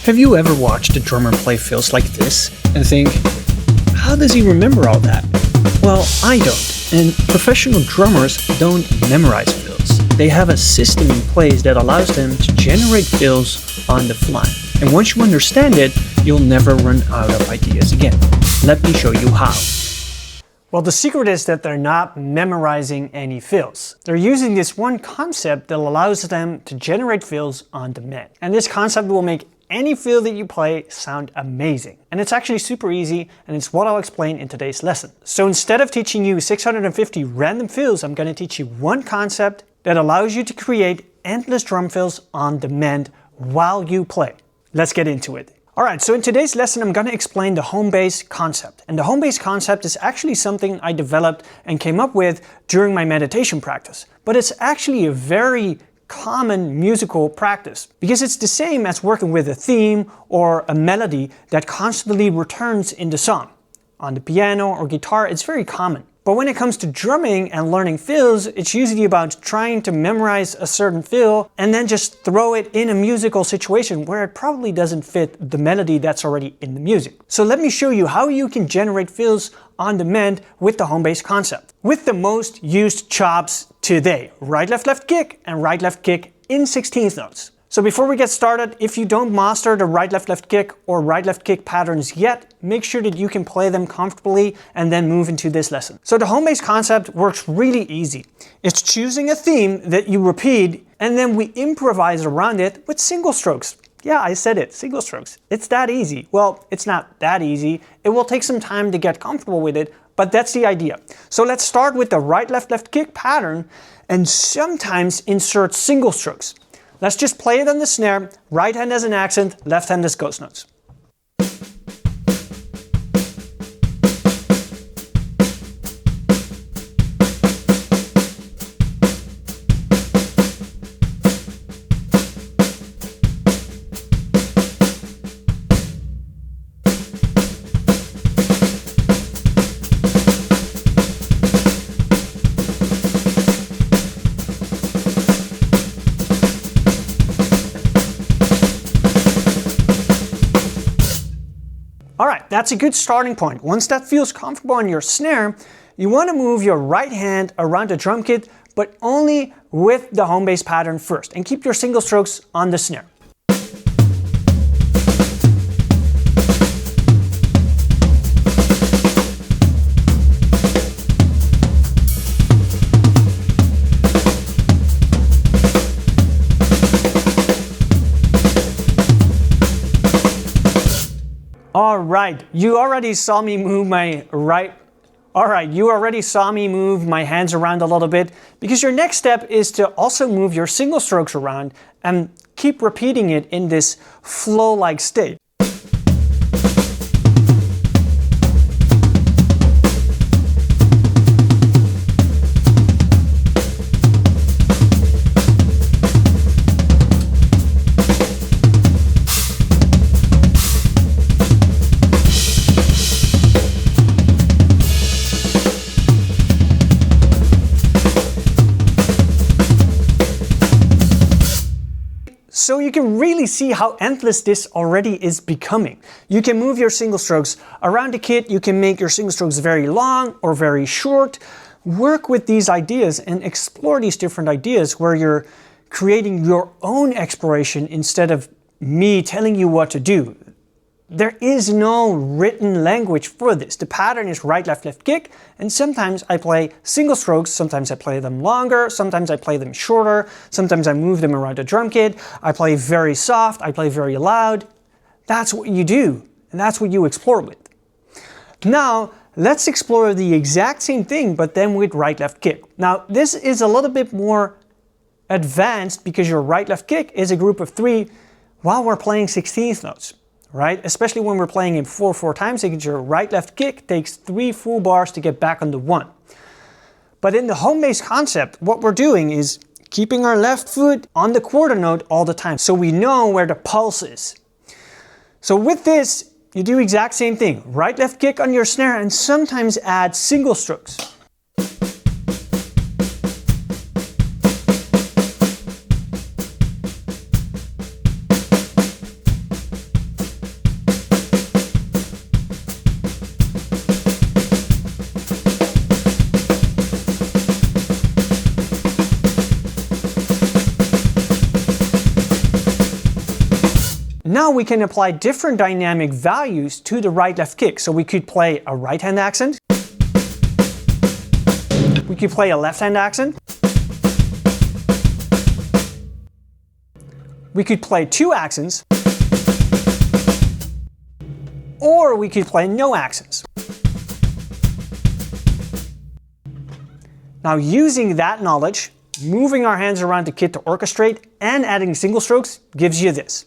Have you ever watched a drummer play fills like this and think, how does he remember all that? Well, I don't, and professional drummers don't memorize fills. They have a system in place that allows them to generate fills on the fly. And once you understand it, you'll never run out of ideas again. Let me show you how. Well, the secret is that they're not memorizing any fills. They're using this one concept that allows them to generate fills on demand. And this concept will make any fill that you play sound amazing. And it's actually super easy, and it's what I'll explain in today's lesson. So instead of teaching you 650 random fills, I'm going to teach you one concept that allows you to create endless drum fills on demand while you play. Let's get into it. Alright, so in today's lesson I'm going to explain the Homebase concept. And the Homebase concept is actually something I developed and came up with during my meditation practice. But it's actually a very common musical practice because it's the same as working with a theme or a melody that constantly returns in the song. On the piano or guitar, it's very common. But when it comes to drumming and learning fills, it's usually about trying to memorize a certain fill and then just throw it in a musical situation where it probably doesn't fit the melody that's already in the music. So let me show you how you can generate fills on demand with the Homebase concept. With the most used chops today, right, left kick and right, left kick in 16th notes. So before we get started, if you don't master the right, left kick or right, left kick patterns yet, make sure that you can play them comfortably and then move into this lesson. So the Homebase concept works really easy. It's choosing a theme that you repeat and then we improvise around it with single strokes. Yeah, I said it, single strokes. It's that easy. Well, it's not that easy. It will take some time to get comfortable with it, but that's the idea. So let's start with the right, left kick pattern and sometimes insert single strokes. Let's just play it on the snare, right hand as an accent, left hand as ghost notes. Alright, that's a good starting point. Once that feels comfortable on your snare, you want to move your right hand around the drum kit, but only with the Homebase pattern first, and keep your single strokes on the snare. Alright, you already saw me move my hands around a little bit, because your next step is to also move your single strokes around and keep repeating it in this flow-like state. So you can really see how endless this already is becoming. You can move your single strokes around the kit, you can make your single strokes very long or very short. Work with these ideas and explore these different ideas where you're creating your own exploration instead of me telling you what to do. There is no written language for this. The pattern is right, left kick, and sometimes I play single strokes, sometimes I play them longer, sometimes I play them shorter, sometimes I move them around the drum kit, I play very soft, I play very loud. That's what you do, and that's what you explore with. Now, let's explore the exact same thing, but then with right, left kick. Now, this is a little bit more advanced because your right, left kick is a group of 3 while we're playing 16th notes. Right? Especially when we're playing in 4/4 time signature, right, left kick takes 3 full bars to get back on the 1. But in the Homebase concept, what we're doing is keeping our left foot on the quarter note all the time, so we know where the pulse is. So with this, you do exact same thing. Right, left kick on your snare and sometimes add single strokes. Now we can apply different dynamic values to the right-left kick. So we could play a right-hand accent. We could play a left-hand accent. We could play two accents. Or we could play no accents. Now using that knowledge, moving our hands around the kit to orchestrate and adding single strokes gives you this.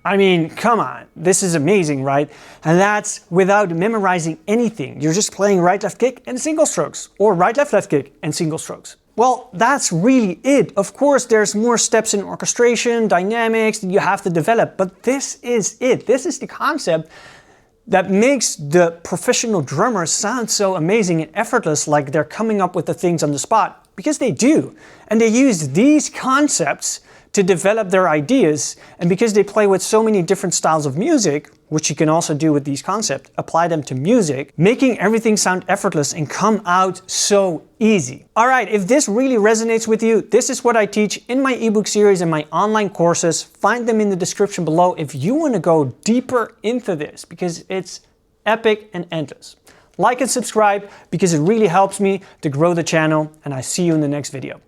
I mean, come on, this is amazing, right? And that's without memorizing anything. You're just playing right, left kick and single strokes, or right, left kick and single strokes. Well, that's really it. Of course, there's more steps in orchestration, dynamics that you have to develop, but this is it. This is the concept that makes the professional drummers sound so amazing and effortless, like they're coming up with the things on the spot, because they do. And they use these concepts to develop their ideas, and because they play with so many different styles of music, which you can also do with these concepts, apply them to music, making everything sound effortless and come out so easy. All right, if this really resonates with you, this is what I teach in my ebook series and my online courses. Find them in the description below if you want to go deeper into this, because it's epic and endless. Like and subscribe because it really helps me to grow the channel, and I see you in the next video.